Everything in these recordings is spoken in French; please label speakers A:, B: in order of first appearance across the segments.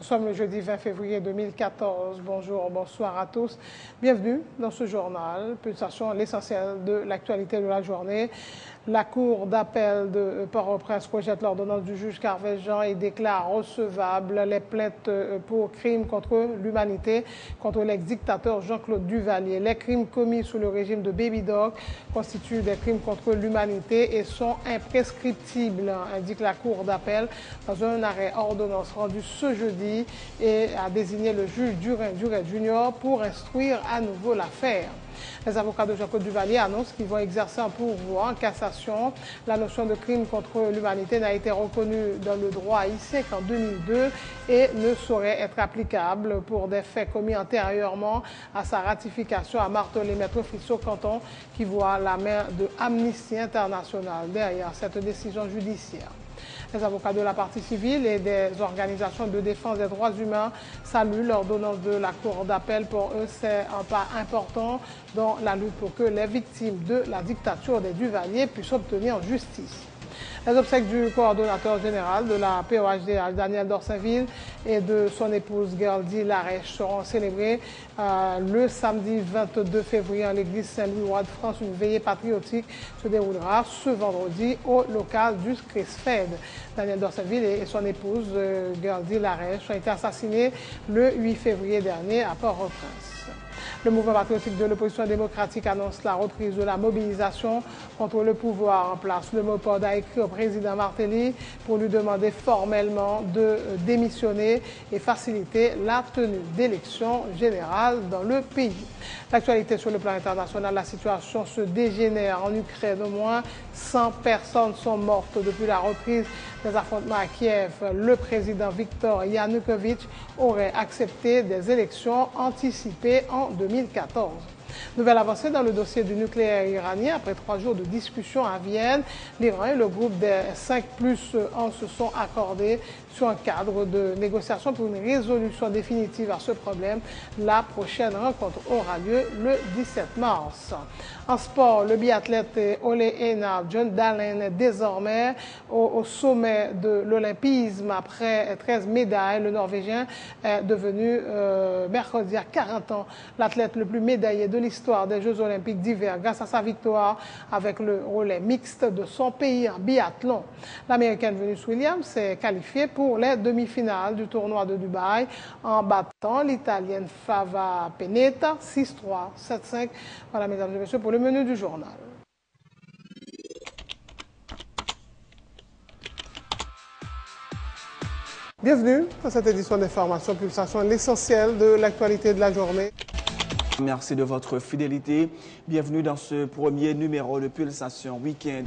A: Nous sommes le jeudi 20 février 2014. Bonjour, bonsoir à tous. Bienvenue dans ce journal. Pulsation, l'essentiel de l'actualité de la journée. La Cour d'appel de Port-au-Prince projette l'ordonnance du juge Carvez-Jean et déclare recevables les plaintes pour crimes contre l'humanité contre l'ex-dictateur Jean-Claude Duvalier. Les crimes commis sous le régime de Baby Dog constituent des crimes contre l'humanité et sont imprescriptibles, indique la Cour d'appel dans un arrêt ordonnance rendu ce jeudi et a désigné le juge Duret Junior pour instruire à nouveau l'affaire. Les avocats de Jean-Claude Duvalier annoncent qu'ils vont exercer un pourvoi en cassation. La notion de crime contre l'humanité n'a été reconnue dans le droit haïtien qu'en 2002 et ne saurait être applicable pour des faits commis antérieurement à sa ratification, a martelé Maître Fritzo Canton, qui voit la main de Amnesty International derrière cette décision judiciaire. Les avocats de la partie civile et des organisations de défense des droits humains saluent l'ordonnance de la Cour d'appel. Pour eux, c'est un pas important dans la lutte pour que les victimes de la dictature des Duvalier puissent obtenir justice. Les obsèques du coordonnateur général de la POHDH, Daniel Dorsainville, et de son épouse Gerdy Larèche seront célébrées le samedi 22 février en l'église Saint-Louis-Roi de France. Une veillée patriotique se déroulera ce vendredi au local du CRISFED. Daniel Dorsainville et son épouse Gerdy Larèche ont été assassinés le 8 février dernier à Port-au-Prince. Le mouvement patriotique de l'opposition démocratique annonce la reprise de la mobilisation contre le pouvoir en place. Le MOPOD a écrit au président Martelly pour lui demander formellement de démissionner et faciliter la tenue d'élections générales dans le pays. L'actualité sur le plan international, la situation se dégénère en Ukraine. Au moins 100 personnes sont mortes depuis la reprise des affrontements à Kiev. Le président Viktor Yanukovych aurait accepté des élections anticipées en 2014. Nouvelle avancée dans le dossier du nucléaire iranien. Après 3 jours de discussion à Vienne, l'Iran et le groupe des 5+1 se sont accordés sur un cadre de négociation pour une résolution définitive à ce problème. La prochaine rencontre aura lieu le 17 mars. En sport, le biathlète Ole Einar Jøndalen est désormais au sommet de l'olympisme. Après 13 médailles, le Norvégien est devenu mercredi à 40 ans l'athlète le plus médaillé de l'histoire des Jeux olympiques d'hiver grâce à sa victoire avec le relais mixte de son pays en biathlon. L'Américaine Venus Williams s'est qualifiée pour les demi-finales du tournoi de Dubaï en battant l'Italienne Fava Pennetta 6-3, 7-5. Voilà, mesdames et messieurs, pour le menu du journal. Bienvenue dans cette édition d'Information Pulsation, l'essentiel de l'actualité de la journée.
B: Merci de votre fidélité. Bienvenue dans ce premier numéro de Pulsation Week-end.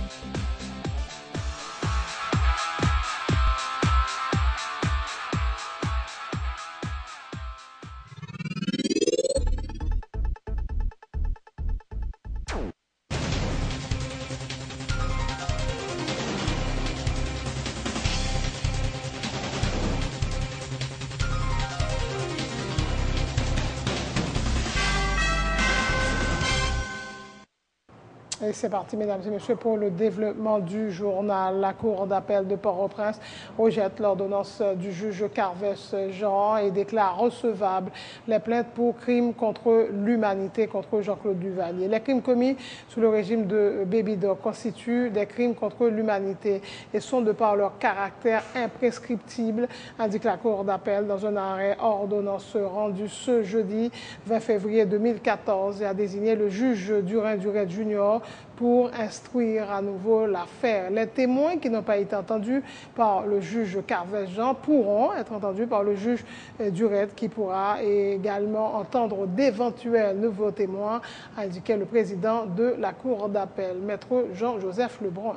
A: Et c'est parti, mesdames et messieurs, pour le développement du journal. La Cour d'appel de Port-au-Prince rejette l'ordonnance du juge Carvez-Jean et déclare recevables les plaintes pour crimes contre l'humanité contre Jean-Claude Duvalier. Les crimes commis sous le régime de Baby Dog constituent des crimes contre l'humanité et sont de par leur caractère imprescriptible, indique la Cour d'appel dans un arrêt ordonnance rendu ce jeudi 20 février 2014 et a désigné le juge Duret Junior pour instruire à nouveau l'affaire. Les témoins qui n'ont pas été entendus par le juge Carvez-Jean pourront être entendus par le juge Duret, qui pourra également entendre d'éventuels nouveaux témoins, a indiqué le président de la Cour d'appel, Maître Jean-Joseph Lebrun.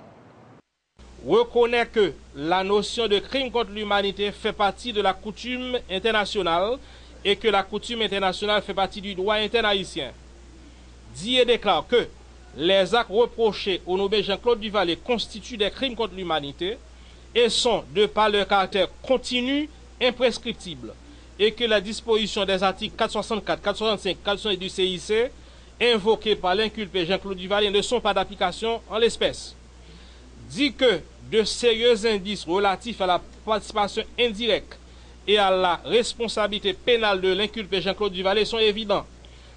C: Reconnaît que la notion de crime contre l'humanité fait partie de la coutume internationale et que la coutume internationale fait partie du droit interne haïtien. Dit et déclare que les actes reprochés au nommé Jean-Claude Duvalier constituent des crimes contre l'humanité et sont, de par leur caractère continu, imprescriptibles, et que la disposition des articles 464, 465, 468 du CIC invoqués par l'inculpé Jean-Claude Duvalier ne sont pas d'application en l'espèce. Dit que de sérieux indices relatifs à la participation indirecte et à la responsabilité pénale de l'inculpé Jean-Claude Duvalier sont évidents.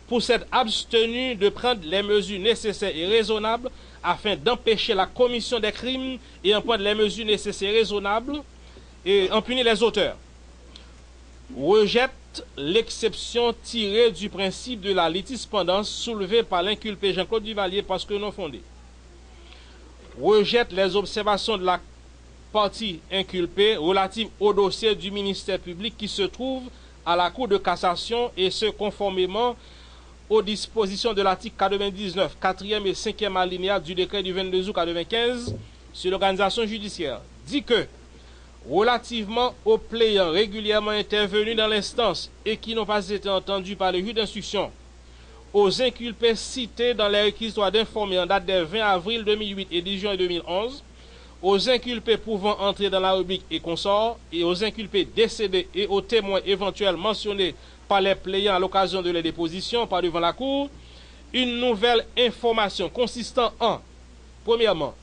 C: Pour s'être abstenu de prendre les mesures nécessaires et raisonnables afin d'empêcher la commission des crimes et en prendre les mesures nécessaires et raisonnables et en punir les auteurs. Rejette l'exception tirée du principe de la litispendance soulevée par l'inculpé Jean-Claude Duvalier parce que non fondée. Rejette les observations de la partie inculpée relatives au dossier du ministère public qui se trouve à la Cour de cassation et ce conformément aux dispositions de l'article 99, 4e et 5e alinéa du décret du 22 août 1995 sur l'organisation judiciaire, dit que, relativement aux plaignants régulièrement intervenus dans l'instance et qui n'ont pas été entendus par le juge d'instruction, aux inculpés cités dans les réquisitoires d'informer en date des 20 avril 2008 et 10 juin 2011, aux inculpés pouvant entrer dans la rubrique et consorts, et aux inculpés décédés et aux témoins éventuels mentionnés par les plaignants à l'occasion de les dépositions par devant la Cour, une nouvelle information consistant en, premièrement,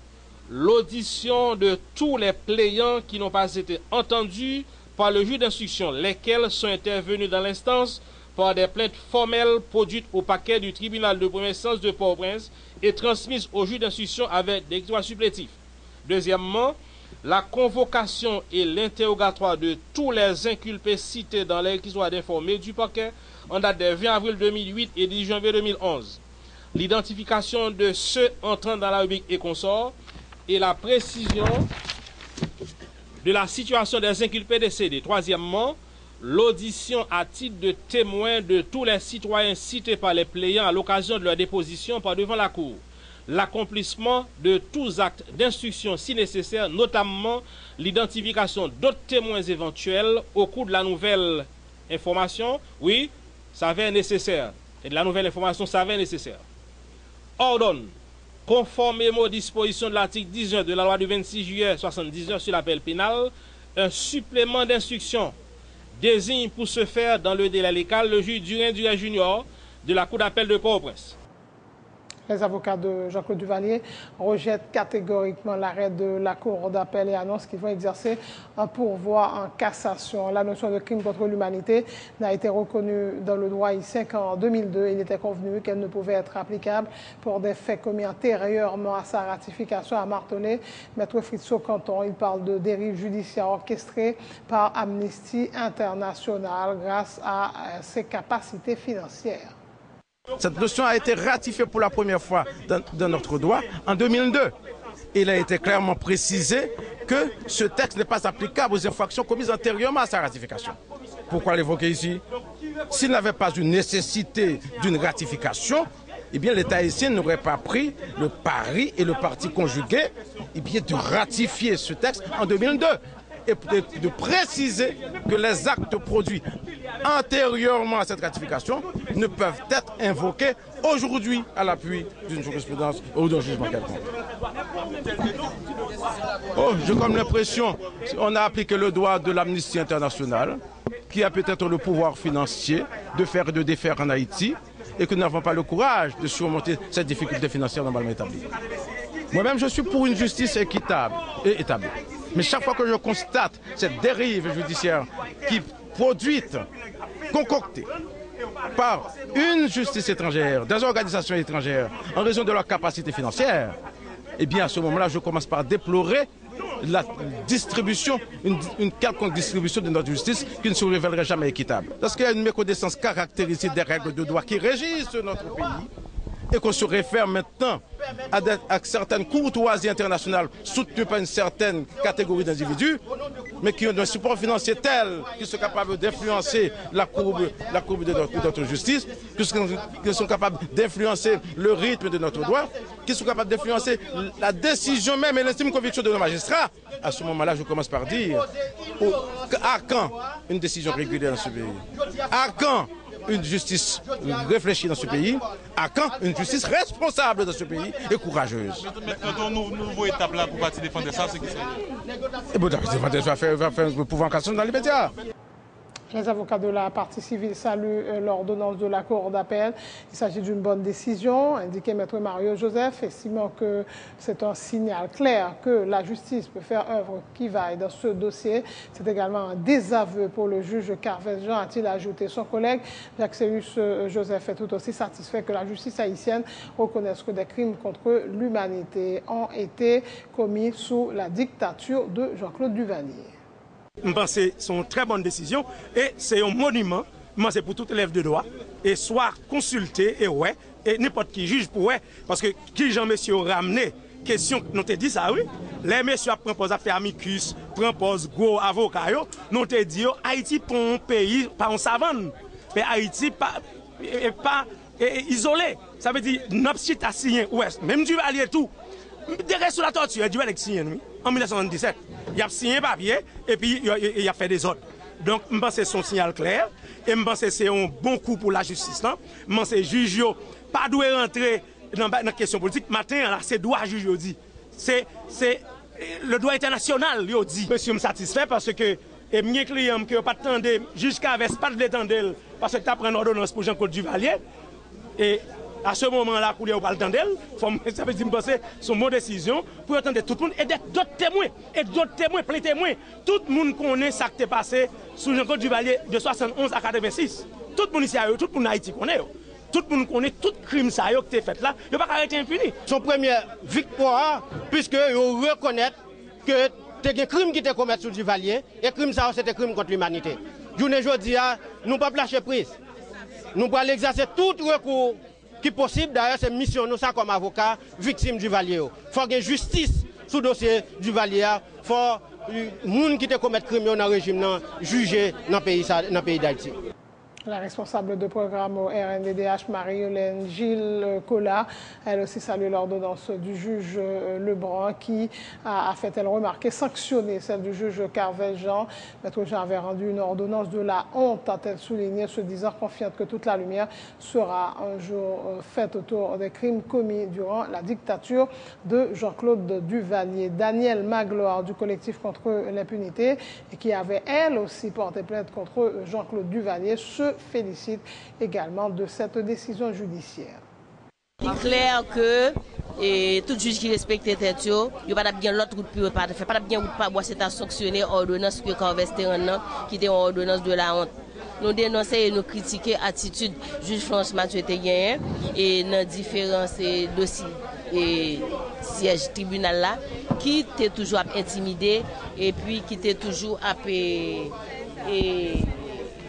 C: l'audition de tous les plaignants qui n'ont pas été entendus par le juge d'instruction, lesquels sont intervenus dans l'instance par des plaintes formelles produites au paquet du tribunal de première instance de Port-au-Prince et transmises au juge d'instruction avec des extoits supplétifs. Deuxièmement, la convocation et l'interrogatoire de tous les inculpés cités dans les réquisitoires d'informés du parquet en date des 20 avril 2008 et 10 janvier 2011. L'identification de ceux entrant dans la rubrique et consorts et la précision de la situation des inculpés décédés. Troisièmement, l'audition à titre de témoin de tous les citoyens cités par les plaignants à l'occasion de leur déposition par devant la Cour. L'accomplissement de tous actes d'instruction si nécessaire, notamment l'identification d'autres témoins éventuels au cours de la nouvelle information. Oui, ça avait nécessaire. Et de la nouvelle information, ça avait nécessaire. Ordonne, conformément aux dispositions de l'article 19 de la loi du 26 juillet 1979 sur l'appel pénal, un supplément d'instruction désigne pour ce faire dans le délai légal le juge Durin Junior de la Cour d'appel de Port-au-Prince.
A: Les avocats de Jean-Claude Duvalier rejettent catégoriquement l'arrêt de la Cour d'appel et annoncent qu'ils vont exercer un pourvoi en cassation. La notion de crime contre l'humanité n'a été reconnue dans le droit haïtien qu'en 2002, il était convenu qu'elle ne pouvait être applicable pour des faits commis antérieurement à sa ratification, à martelé Maître Fritzo Canton. Il parle de dérives judiciaires orchestrées par Amnesty International grâce à ses capacités financières.
D: Cette notion a été ratifiée pour la première fois dans notre droit en 2002. Il a été clairement précisé que ce texte n'est pas applicable aux infractions commises antérieurement à sa ratification. Pourquoi l'évoquer ici? S'il n'avait pas une nécessité d'une ratification, eh bien l'État haïtien n'aurait pas pris le pari et le parti conjugué de ratifier ce texte en 2002 et de préciser que les actes produits antérieurement à cette ratification ne peuvent être invoqués aujourd'hui à l'appui d'une jurisprudence ou d'un jugement quelconque. J'ai comme l'impression qu'on a appliqué le droit de l'Amnesty International, qui a peut-être le pouvoir financier de faire et de défaire en Haïti, et que nous n'avons pas le courage de surmonter cette difficulté financière normalement établie. Moi-même, je suis pour une justice équitable et établie. Mais chaque fois que je constate cette dérive judiciaire qui produite, concoctée par une justice étrangère, des organisations étrangères, en raison de leur capacité financière, eh bien à ce moment-là, je commence par déplorer la distribution, une quelconque distribution de notre justice qui ne se révélerait jamais équitable. Parce qu'il y a une méconnaissance caractéristique des règles de droit qui régissent notre pays, et qu'on se réfère maintenant à certaines courtoisies internationales soutenues par une certaine catégorie d'individus, mais qui ont un support financier tel qu'ils sont capables d'influencer la courbe de notre justice, qu'ils sont capables d'influencer le rythme de notre droit, qu'ils sont capables d'influencer la décision même et l'intime conviction de nos magistrats. À ce moment-là, je commence par dire, à quand une décision régulière dans ce pays? À quand une justice réfléchie dans ce pays? À quand une justice responsable dans ce pays et courageuse?
E: Une nouvelle étape là pour partir défendre ça, c'est qui c'est?
D: Et bon, défendre ça va faire un pouvoir en cassation dans les médias.
A: Les avocats de la partie civile saluent l'ordonnance de la Cour d'appel. Il s'agit d'une bonne décision, indiqué Maître Mario Joseph, estimant que c'est un signal clair que la justice peut faire œuvre qui vaille dans ce dossier. C'est également un désaveu pour le juge Carvel Jean, a-t-il ajouté. Son collègue Jacques-Céus Joseph est tout aussi satisfait que la justice haïtienne reconnaisse que des crimes contre l'humanité ont été commis sous la dictature de Jean-Claude Duvalier.
F: Je pense que c'est une très bonne décision et c'est un monument, c'est pour tout élève de droit, et soit consulté et n'importe qui juge pour parce que qui Jean-Monsieur ramené, question, nous te dit ça, oui, les messieurs prennent à faire amicus, prennent gros avocat, nous te dit, Haïti pour un pays, pas en savane, mais Haïti pas isolé, ça veut dire, notre site a signé, même Duvalier tout, derrière sur la torture, Duvalier a signé, oui, en 1977. Il a signé un papier et puis il a fait des ordres. Donc, je pense que c'est un signal clair et je pense que c'est un bon coup pour la justice. Je pense que les juges pas doivent rentrer dans la question politique. Matin, c'est droit juge dit. C'est le droit international, il dit. Monsieur me satisfait parce que mes clients qui n'ont pas attendu jusqu'à pas de l'étendel parce que tu as pris une ordonnance pour Jean-Claude Duvalier. Et à ce moment-là, pour ne pas attendre, ça veut dire que c'est une bonne décision pour attendre tout le monde et d'autres témoins, plein témoins. Tout le monde connaît ce qui est passé sous Jean-Claude Duvalier de 71 à 86. Tout le monde ici, tout le monde en Haïti connaît. Tout le monde connaît tout crime qui a été fait là. Il ne va pas arrêter impuni.
G: Son première victoire, puisque il reconnaît que c'est un crime qui était commis sur Duvalier et crime ça c'était un crime contre l'humanité. Journée aujourd'hui, nous ne pouvons pas lâcher prise. Nous pouvons exercer tout recours qui est possible. D'ailleurs, c'est mission nous ça comme avocat victime du Duvalier. Il faut qu'il y ait justice sous le dossier du Duvalier. Il faut que les gens qui commettent crime dans le régime jugés dans le pays d'Haïti.
A: La responsable de programme au RNDDH, Marie-Hélène Gilles Collat, elle aussi salue l'ordonnance du juge Lebrun qui a fait-elle remarquer, sanctionné celle du juge Carvel Jean. Maître Jean avait rendu une ordonnance de la honte, a-t-elle souligné, se disant confiante que toute la lumière sera un jour faite autour des crimes commis durant la dictature de Jean-Claude Duvalier. Danielle Magloire du collectif contre l'impunité et qui avait elle aussi porté plainte contre Jean-Claude Duvalier se félicite également de cette décision judiciaire.
H: Il est clair que tout juge qui respecte les têtes, il n'y a pas bien l'autre route pour pas faire, pas bien route pas boire, c'est à sanctionner l'ordonnance que Carvesteran qui était une ordonnance de la honte. Nous dénonçons et nous critiquons l'attitude du juge France Mathieu Teguin et dans différents dossiers et siège tribunal là qui était toujours intimidé et puis qui était toujours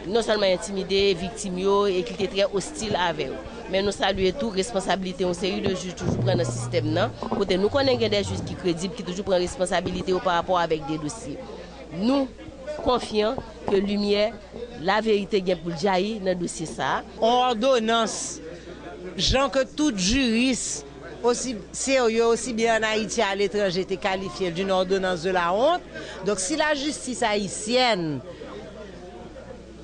H: non seulement intimidé, victime et qui était très hostile avec eux. Mais nous saluons toute responsabilité, une série de juges toujours prennent le système. Côté nous connaissons des juges qui crédibles, qui toujours prennent responsabilité par rapport avec des dossiers. Nous confions que lumière, la vérité vient pour jaillir dans le dossier ça.
I: Ordonnance, gens que tout juriste, aussi sérieux, aussi bien en Haïti à l'étranger, était qualifié d'une ordonnance de la honte. Donc si la justice haïtienne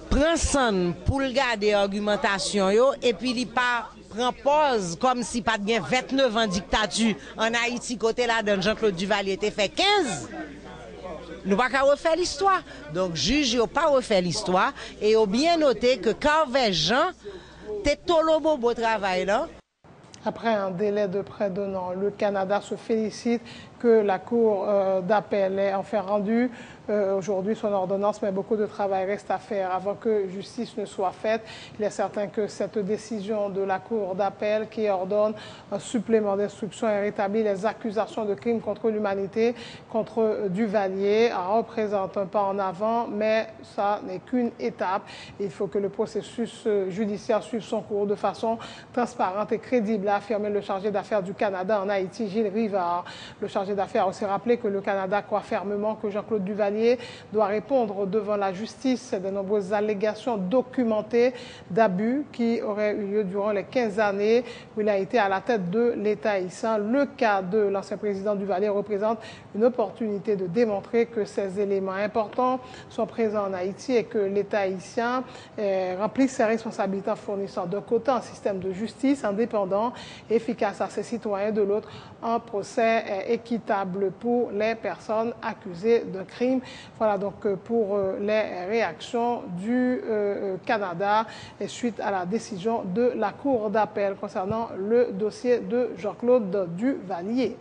I: prend son pour garder l'argumentation et puis il pas prend pause comme si pas bien 29 ans de dictature en Haïti côté là de Jean-Claude Duvalier était fait 15. Nous pas qu'à refaire l'histoire. Donc juge n'a pas refait l'histoire et a bien noté que Carvel Jean t'es tout le beau travail là.
A: Après un délai de près d'un an, le Canada se félicite que la Cour d'appel ait enfin rendu aujourd'hui son ordonnance, mais beaucoup de travail reste à faire avant que justice ne soit faite. Il est certain que cette décision de la Cour d'appel qui ordonne un supplément d'instruction et rétablit les accusations de crimes contre l'humanité contre Duvalier représente un pas en avant, mais ça n'est qu'une étape. Il faut que le processus judiciaire suive son cours de façon transparente et crédible, a affirmé le chargé d'affaires du Canada en Haïti, Gilles Rivard. Le chargé d'affaires a aussi rappelé que le Canada croit fermement que Jean-Claude Duvalier doit répondre devant la justice de nombreuses allégations documentées d'abus qui auraient eu lieu durant les 15 années où il a été à la tête de l'État haïtien. Le cas de l'ancien président Duvalier représente une opportunité de démontrer que ces éléments importants sont présents en Haïti et que l'État haïtien remplit ses responsabilités en fournissant d'un côté un système de justice indépendant et efficace à ses citoyens, de l'autre un procès équitable équitable pour les personnes accusées de crime. Voilà donc pour les réactions du Canada et suite à la décision de la Cour d'appel concernant le dossier de Jean-Claude Duvalier.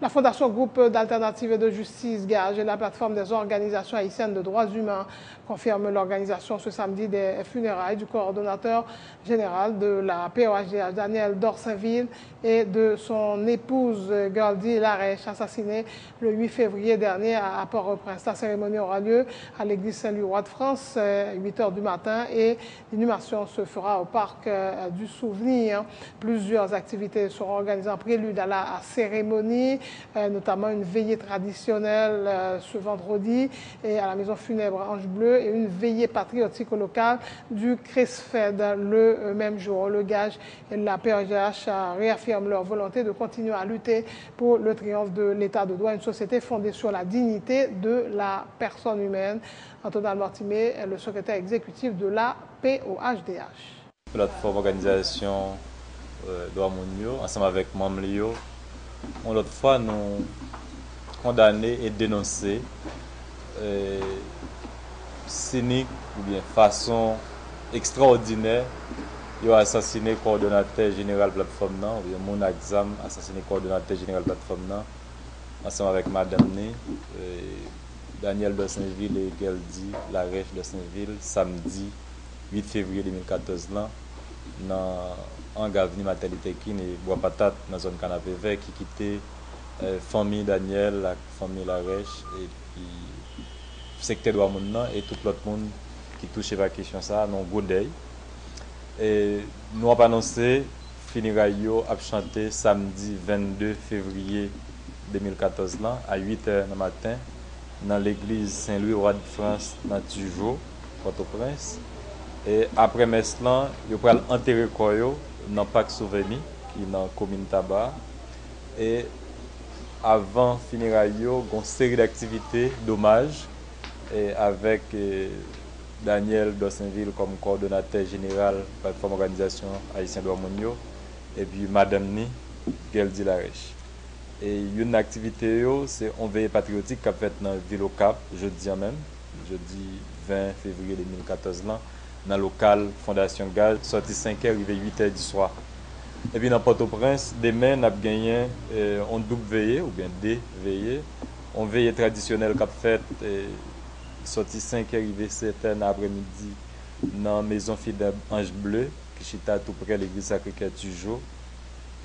A: La Fondation Groupe d'Alternatives et de Justice Gage et la plateforme des organisations haïtiennes de droits humains confirment l'organisation ce samedi des funérailles du coordonnateur général de la POHDH, Daniel Dorsainville, et de son épouse Goldie Larèche, assassinée le 8 février dernier à Port-au-Prince. La cérémonie aura lieu à l'église Saint-Louis-Roi de France à 8 h du matin et l'inhumation se fera au parc du Souvenir. Plusieurs activités seront organisées en prélude à la cérémonie, notamment une veillée traditionnelle ce vendredi et à la maison funèbre Ange Bleu et une veillée patriotique au local du CRISFED le même jour. Le Gage et la POHDH réaffirment leur volonté de continuer à lutter pour le triomphe de l'état de droit, une société fondée sur la dignité de la personne humaine. Antoine Mortimer est le secrétaire exécutif de la POHDH.
J: Plateforme organisation droit mondiaux, ensemble avec Mamlio, on l'autre fois nous condamner et dénoncer cynique ou bien façon extraordinaire il a assassiné le coordonnateur général plateforme non, ou bien mon exam assassiné le coordonnateur général plateforme non, ensemble avec madame Daniel Dorsainville et Goldie Larèche Dorsainville samedi 8 février 2014 là dans Avenue Maternité Kin et Bois Patate dans la zone Canapé Vert qui quittait famille Daniel, la famille Larèche et puis secteur droit monde et tout l'autre monde qui touche la question ça non Godey. Et nous avons annoncé funérailles à chanter samedi 22 février 2014 là, à 8 h du matin dans l'église Saint-Louis-Roi de France dans Tujo, Port-au-Prince. Et après messe là, il va enterrer Koyo dans le parc souvenir qui est dans la commune Tabar. Et avant funérailles, il y a une série d'activités d'hommage avec Daniel Dorsainville comme coordonnateur général de la plateforme organisation haïtienne droit mondiaux et puis madame Ni Goldie Larèche. Et une activité c'est une veillée patriotique qui a fait dans la ville au Cap jeudi 20 février 2014 là dans le local Fondation Gage sorti 5 h arrivé 8 h du soir. Et puis dans Port-au-Prince demain on a gagné une double veillée ou bien des veillées, une veillée traditionnelle qui a fait sorti 5 h arrivé 7 h après-midi dans la maison fidèle Ange Bleu qui est tout près de l'église Sacré-Cœur Tujo.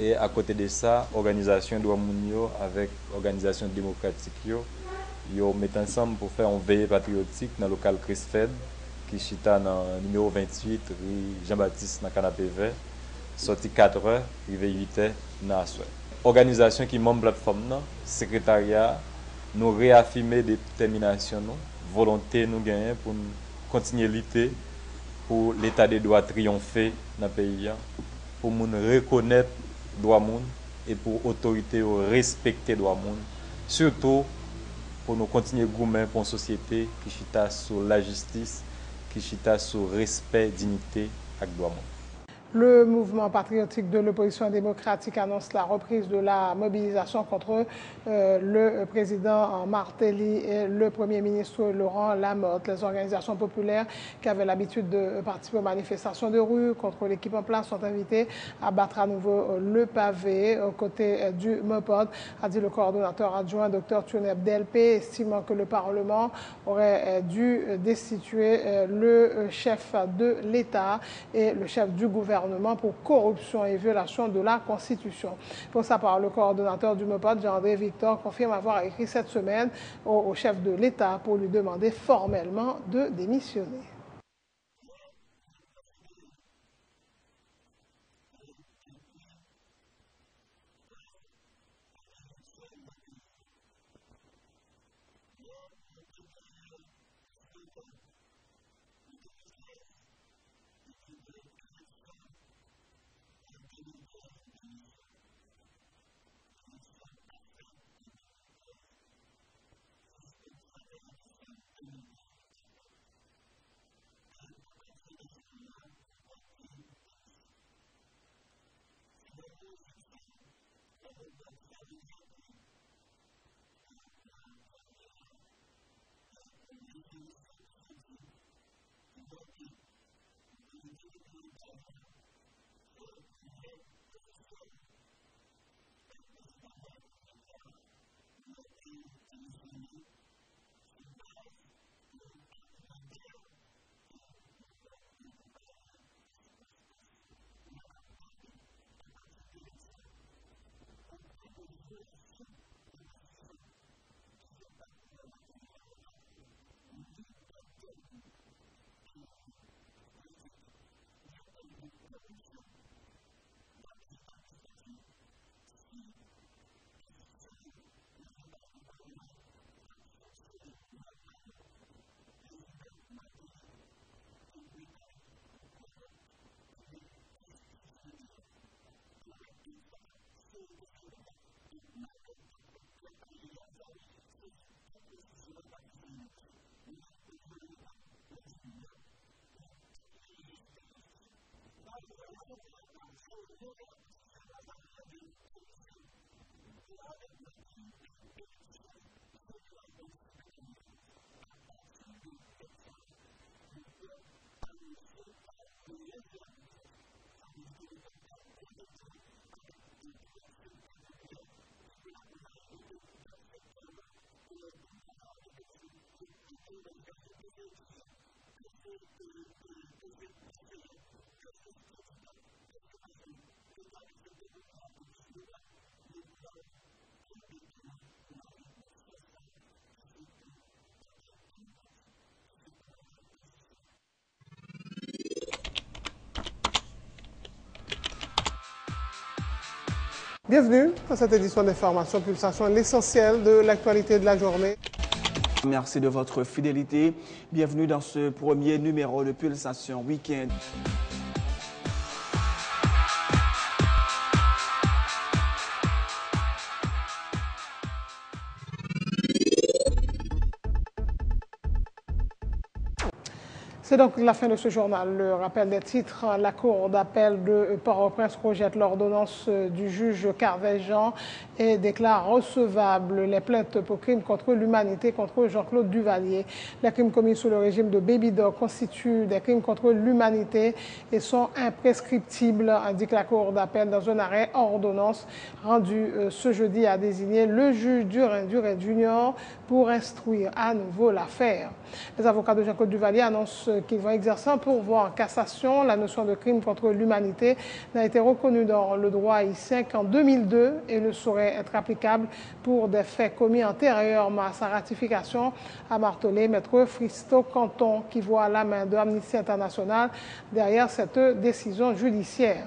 J: Et à côté de ça, organisation droit mondiaux avec organisation démocratique yo mettent ensemble pour faire une veillée patriotique dans le local CRISFED qui est dans le numéro 28 rue Jean-Baptiste dans Canapé Vert sorti 4 h arrivé 8 h dans la soirée. Organisation qui membre plateforme non, secrétariat nous réaffirmer détermination nous, volonté nous gagner pour continuer à lutter pour l'état des droits triompher dans le pays pour nous reconnaître droit monde et pour autorité respecter droit monde surtout pour nous continuer goumer pour une société qui chita sur la justice qui chita sur respect dignité avec droit monde.
A: Le mouvement patriotique de l'opposition démocratique annonce la reprise de la mobilisation contre le président Martelly et le Premier ministre Laurent Lamotte. Les organisations populaires qui avaient l'habitude de participer aux manifestations de rue contre l'équipe en place sont invitées à battre à nouveau le pavé aux côtés du MOPOD, a dit le coordonnateur adjoint Dr Thionep DLP, estimant que le Parlement aurait dû destituer le chef de l'État et le chef du gouvernement pour corruption et violation de la Constitution. Pour sa part, le coordonnateur du MOPOD, Jean-André Victor, confirme avoir écrit cette semaine au chef de l'État pour lui demander formellement de démissionner. Bienvenue dans cette édition d'information Pulsation, l'essentiel de l'actualité de la journée.
B: Merci de votre fidélité. Bienvenue dans ce premier numéro de Pulsation Week-end.
A: C'est donc la fin de ce journal. Le rappel des titres. La Cour d'appel de Port-au-Prince rejette l'ordonnance du juge Carvel-Jean et déclare recevables les plaintes pour crimes contre l'humanité contre Jean-Claude Duvalier. Les crimes commis sous le régime de Baby Dog constituent des crimes contre l'humanité et sont imprescriptibles, indique la Cour d'appel dans un arrêt ordonnance rendu ce jeudi à désigner le juge Durin Junior pour instruire à nouveau l'affaire. Les avocats de Jean-Claude Duvalier annoncent qu'ils vont exercer un pourvoi en cassation. La notion de crime contre l'humanité n'a été reconnue dans le droit haïtien qu'en 2002 et ne saurait être applicable pour des faits commis antérieurement à sa ratification, a martelé Maître Fristo Canton, qui voit la main de Amnesty International derrière cette décision judiciaire.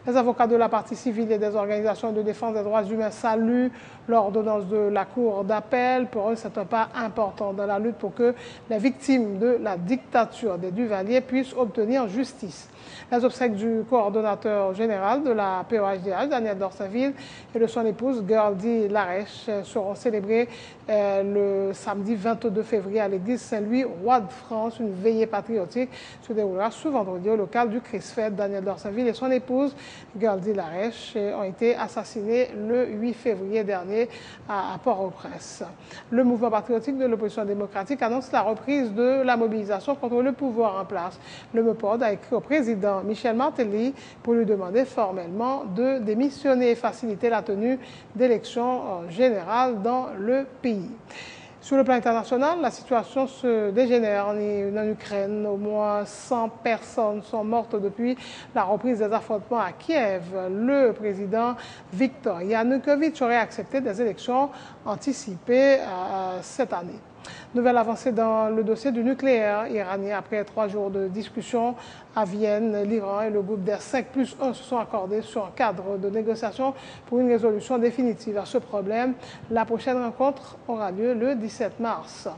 A: Les avocats de la partie civile et des organisations de défense des droits humains saluent l'ordonnance de la Cour d'appel. Pour eux, c'est un pas important dans la lutte pour que les victimes de la dictature des Duvalier puissent obtenir justice. Les obsèques du coordonnateur général de la POHDH, Daniel Dorsainville, et de son épouse, Geraldine Larèche, seront célébrées le samedi 22 février à l'église Saint-Louis, roi de France. Une veillée patriotique se déroulera ce vendredi au local du Christ-Fête. Daniel Dorsainville et son épouse, Geraldine Larèche, ont été assassinés le 8 février dernier à Port-au-Prince. Le mouvement patriotique de l'opposition démocratique annonce la reprise de la mobilisation contre le pouvoir en place. Le MEPOD a écrit au président Michel Martelly pour lui demander formellement de démissionner et faciliter la tenue d'élections générales dans le pays. Sur le plan international, la situation se dégénère en Ukraine. Au moins 100 personnes sont mortes depuis la reprise des affrontements à Kiev. Le président Viktor Yanukovych aurait accepté des élections anticipées cette année. Nouvelle avancée dans le dossier du nucléaire iranien. Après 3 jours de discussion à Vienne, l'Iran et le groupe des 5+1 se sont accordés sur un cadre de négociation pour une résolution définitive à ce problème. La prochaine rencontre aura lieu le 17 mars.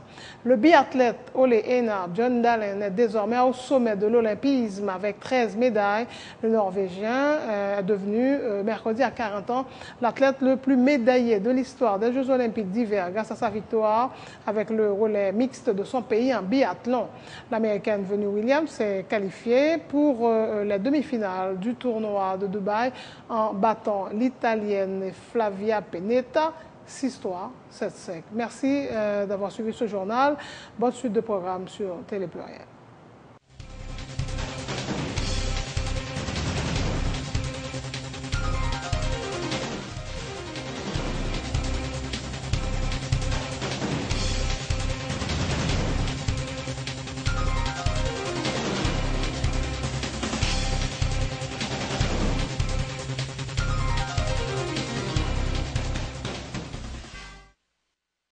A: Le biathlète Ole Einar Bjørndalen est désormais au sommet de l'olympisme avec 13 médailles. Le Norvégien est devenu, mercredi à 40 ans, l'athlète le plus médaillé de l'histoire des Jeux olympiques d'hiver grâce à sa victoire avec le relais mixte de son pays en biathlon. L'Américaine Venus Williams s'est qualifiée pour les demi-finales du tournoi de Dubaï en battant l'Italienne Flavia Pennetta 6-3, 7-5. Merci d'avoir suivi ce journal. Bonne suite de programmes sur Télé Pluriel.